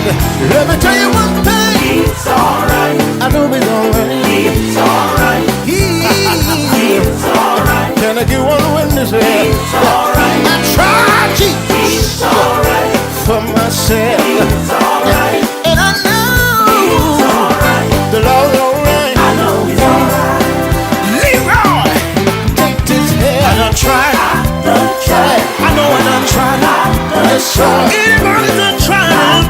Let me tell you one thing. He's alright. I know he's alright. He's alright. He's alright. Can I get one witness here? He's alright. I tried Jesus. He's alright. For myself. He's alright. And I know He's alright. the Lord's alright. I know he's alright. Leroy, take this here. I done tried. I know I done tried. Yes, sir. Anybody done tried?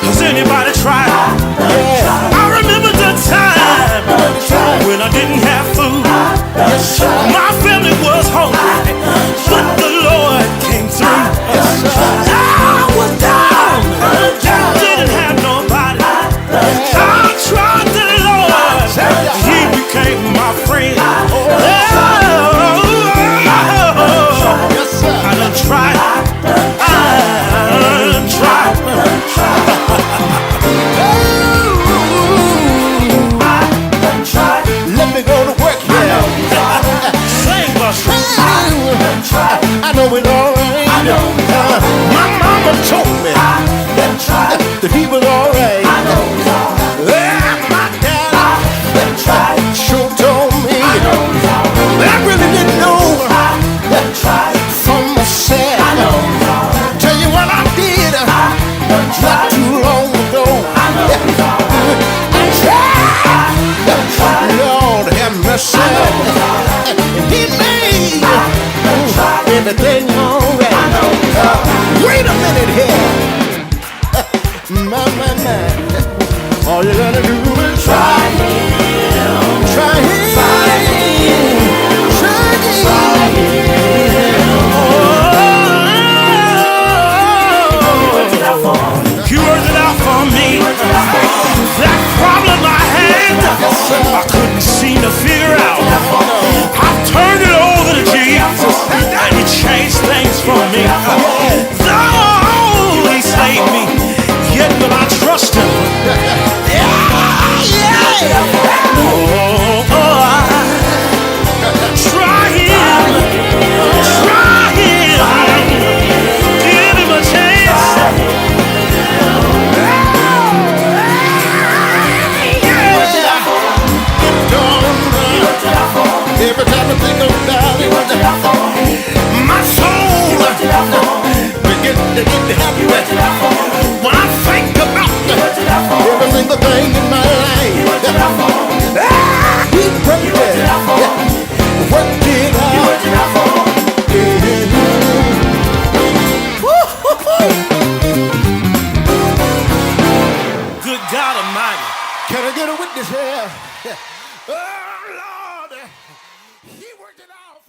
Has anybody tried? Yeah. I remember the time when I didn't have food. Yes, sir. My family was hungry, but the Lord came through. Yes, sir. I was down, didn't have nobody. I tried the Lord, He became my friend. Yes, sir. I done tried. Let me go to work here. Sing, Buster. I know it's alright. My mama told me that he was alright. My dad sure told me. I really didn't know for myself. Tell you what I did not too long ago. I tried. Lord have mercy. He made everything alright. Wait a minute here. My. All you gotta do is try him. Try him. Try him. You worked it out for me. That problem I had, I couldn't seem to figure out. I turned it over to Jesus, and He changed things for me. Though He saved me, yet will I trust Him. Try Him. Try Him. Give Him a chance. Every time I think about it, my soul begins to get happy. When I think about every single thing in my life, He worked it out. Good God Almighty. Can I get a witness here? Oh, Lord, He worked it out.